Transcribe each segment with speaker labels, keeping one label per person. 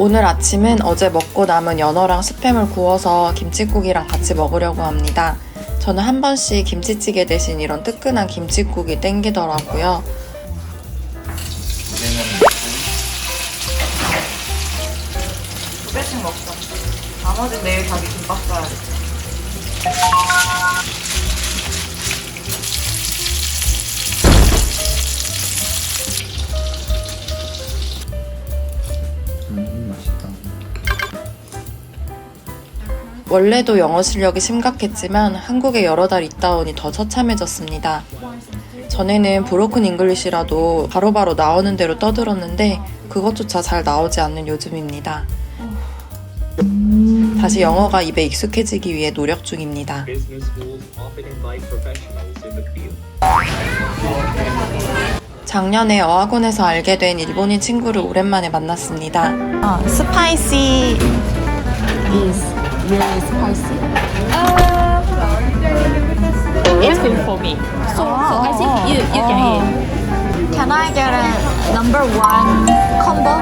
Speaker 1: 오늘 아침은 어제 먹고 남은 연어랑 스팸을 구워서 김칫국이랑 같이 먹으려고 합니다. 저는 한 번씩 김치찌개 대신 이런 뜨끈한 김칫국이 땡기더라고요.
Speaker 2: 두 배씩 먹자. 나머지 내일 자기 김밥 싸야겠다.
Speaker 3: 맛있다.
Speaker 1: 원래도 영어 실력이 심각했지만 한국에 여러 달 있다 오니 더 처참해졌습니다. 전에는 브로큰 잉글리시라도 바로바로 나오는 대로 떠들었는데 그것조차 잘 나오지 않는 요즘입니다. 다시 영어가 입에 익숙해지기 위해 노력 중입니다. 작년에 어학원에서 알게 된 일본인 친구를 오랜만에 만났습니다.
Speaker 2: Spicy is really spicy.
Speaker 4: It's good for me. So I think you can eat.
Speaker 2: Can I get a number one combo?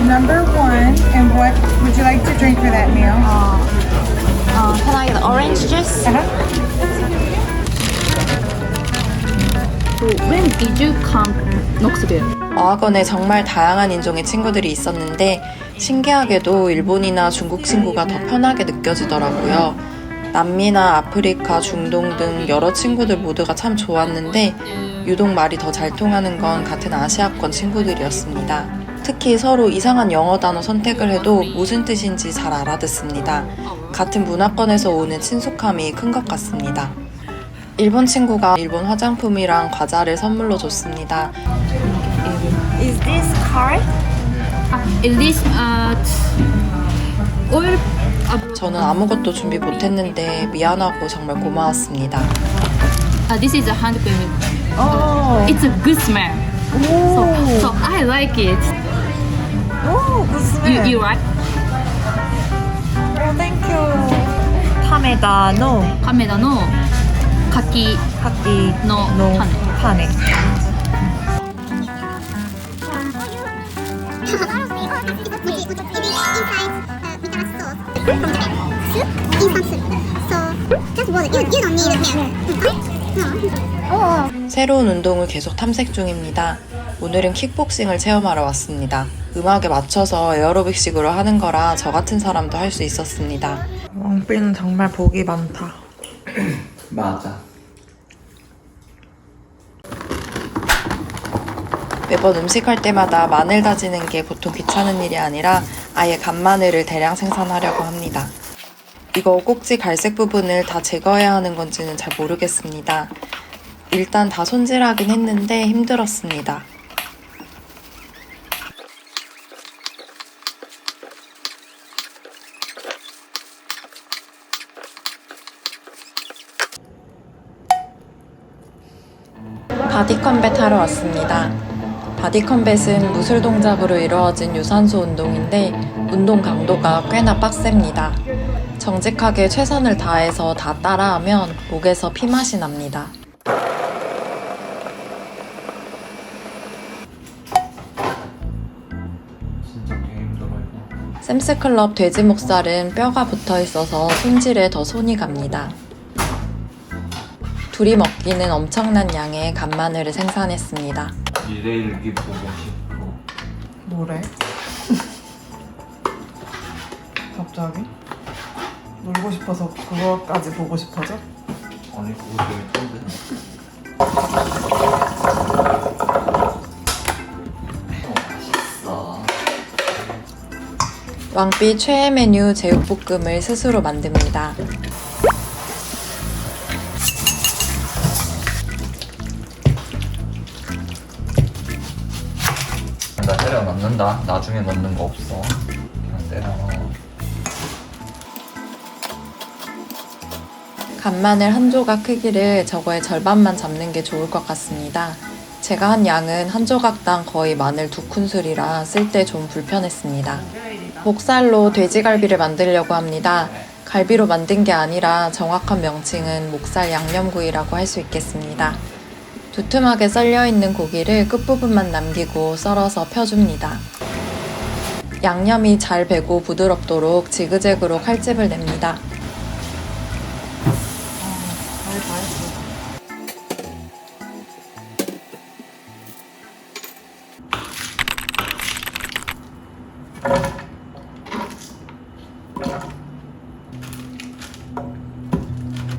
Speaker 5: Number one, and what would you like to drink for that meal?
Speaker 2: Can I get orange juice?
Speaker 4: So when did you come Knoxville?
Speaker 1: 어학원에 정말 다양한 인종의 친구들이 있었는데 신기하게도 일본이나 중국 친구가 더 편하게 느껴지더라고요. 남미나 아프리카, 중동 등 여러 친구들 모두가 참 좋았는데 유독 말이 더 잘 통하는 건 같은 아시아권 친구들이었습니다. 특히 서로 이상한 영어 단어 선택을 해도 무슨 뜻인지 잘 알아듣습니다. 같은 문화권에서 오는 친숙함이 큰 것 같습니다. 일본 친구가 일본 화장품이랑 과자를 선물로 줬습니다.
Speaker 2: Is this card?
Speaker 4: Is this oil?
Speaker 1: 저는 아무것도 준비 못했는데 미안하고 정말 고마웠습니다.
Speaker 4: This is a hand cream.
Speaker 5: Oh,
Speaker 4: It's a good smell. So I like it.
Speaker 5: oh, good smell.
Speaker 4: You like?
Speaker 5: Oh, thank you.
Speaker 2: 타메다 노
Speaker 4: 亀田の柿
Speaker 2: 카키
Speaker 4: の
Speaker 2: 노
Speaker 4: 種。
Speaker 2: 타네.
Speaker 1: 새로운 운동을 계속 탐색 중입니다. 오늘은 킥복싱을 체험하러 왔습니다. 음악에 맞춰서 에어로빅식으로 하는 거라 저 같은 사람도 할 수 있었습니다.
Speaker 2: 왕비는 정말 복이 많다.
Speaker 3: 맞아.
Speaker 1: 매번 음식할 때마다 마늘 다지는 게 보통 귀찮은 일이 아니라 아예 간마늘을 대량 생산하려고 합니다. 이거 꼭지 갈색 부분을 다 제거해야 하는 건지는 잘 모르겠습니다. 일단 다 손질하긴 했는데 힘들었습니다. 바디컴뱃 하러 왔습니다. 바디컴뱃은 무술 동작으로 이루어진 유산소 운동인데 운동 강도가 꽤나 빡셉니다. 정직하게 최선을 다해서 다 따라하면 목에서 피맛이 납니다.
Speaker 3: 진짜 개 힘들어 이거.
Speaker 1: 샘스클럽 돼지 목살은 뼈가 붙어 있어서 손질에 더 손이 갑니다. 둘이 먹기는 엄청난 양의 간마늘을 생산했습니다.
Speaker 3: 미래일기 보고 싶어.
Speaker 2: 뭐래? 갑자기? 놀고 싶어서 그거까지 보고 싶어져?
Speaker 3: 아니 그거 재밌던데. 맛있어.
Speaker 1: 왕비 최애 메뉴 제육볶음을 스스로 만듭니다.
Speaker 3: 나 때려 넣는다. 나중에 넣는 거 없어. 그냥 때려 넣어.
Speaker 1: 간마늘 한 조각 크기를 저거의 절반만 잡는 게 좋을 것 같습니다. 제가 한 양은 한 조각당 거의 마늘 2큰술이라 쓸 때 좀 불편했습니다. 목살로 돼지갈비를 만들려고 합니다. 갈비로 만든 게 아니라 정확한 명칭은 목살 양념구이라고 할 수 있겠습니다. 두툼하게 썰려있는 고기를 끝부분만 남기고 썰어서 펴줍니다. 양념이 잘 배고 부드럽도록 지그재그로 칼집을 냅니다.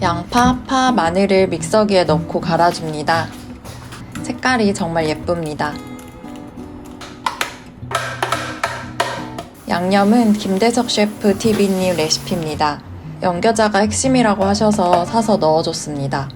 Speaker 1: 양파, 파, 마늘을 믹서기에 넣고 갈아줍니다. 색깔이 정말 예쁩니다. 양념은 김대석 셰프 TV님 레시피입니다. 연겨자가 핵심이라고 하셔서 사서 넣어줬습니다.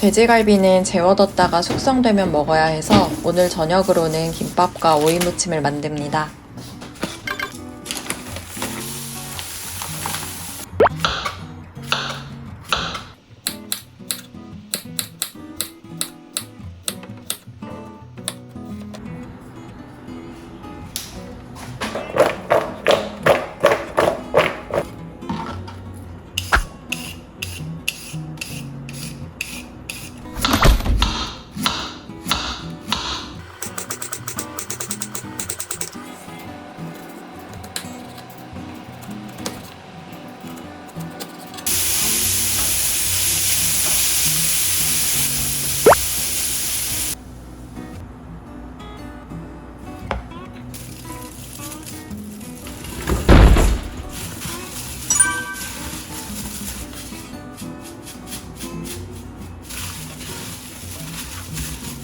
Speaker 1: 돼지갈비는 재워뒀다가 숙성되면 먹어야 해서 오늘 저녁으로는 김밥과 오이무침을 만듭니다.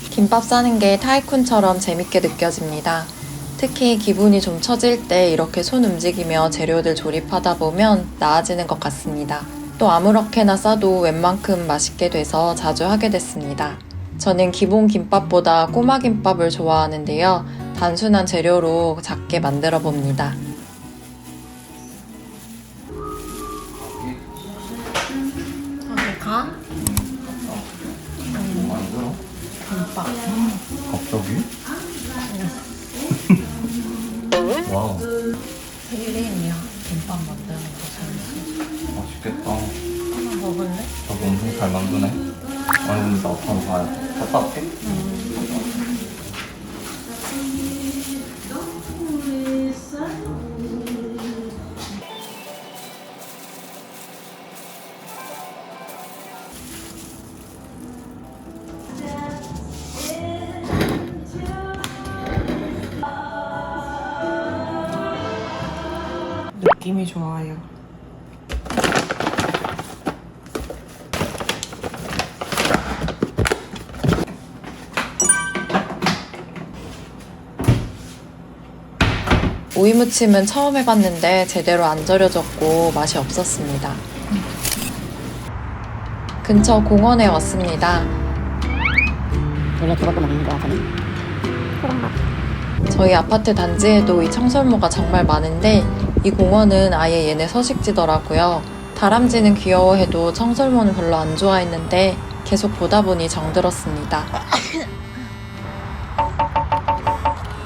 Speaker 1: 김밥 싸는 게 타이쿤처럼 재밌게 느껴집니다. 특히 기분이 좀 처질 때 이렇게 손 움직이며 재료들 조립하다 보면 나아지는 것 같습니다. 또 아무렇게나 싸도 웬만큼 맛있게 돼서 자주 하게 됐습니다. 저는 기본 김밥보다 꼬마 김밥을 좋아하는데요. 단순한 재료로 작게 만들어 봅니다.
Speaker 4: 어디 가?
Speaker 3: 만들어?
Speaker 4: 김밥.
Speaker 3: 갑자기? 와우,
Speaker 4: 힐링이야. 김밥 만드는 거 재밌어.
Speaker 3: 맛있겠다.
Speaker 4: 하나 먹을래?
Speaker 3: 저거 엄청 잘 만드네. 아니 근데 나도 한번 봐야 돼. 갔다 올게.
Speaker 2: 느낌이 좋아요.
Speaker 1: 오이무침은 처음 해봤는데 제대로 안 절여졌고 맛이 없었습니다. 근처 공원에 왔습니다.
Speaker 6: 원래 그것도 먹는 거야, 저는?
Speaker 1: 저희 아파트 단지에도 이 청설모가 정말 많은데 이 공원은 아예 얘네 서식지더라고요. 다람쥐는 귀여워해도 청설모는 별로 안 좋아했는데 계속 보다 보니 정들었습니다.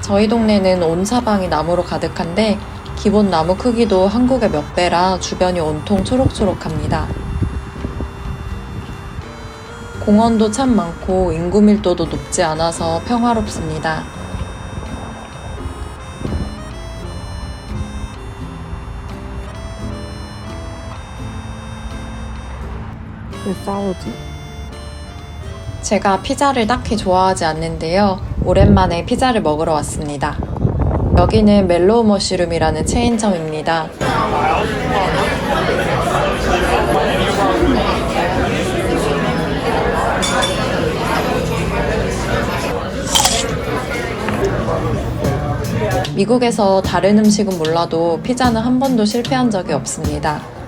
Speaker 1: 저희 동네는 온 사방이 나무로 가득한데 기본 나무 크기도 한국의 몇 배라 주변이 온통 초록초록합니다. 공원도 참 많고 인구 밀도도 높지 않아서 평화롭습니다.
Speaker 2: 왜 싸우지?
Speaker 1: 제가 피자를 딱히 좋아하지 않는데요. 오랜만에 피자를 먹으러 왔습니다. 여기는 멜로우 머쉬룸이라는 체인점입니다. 미국에서 다른 음식은 몰라도 피자는 한 번도 실패한 적이 없습니다.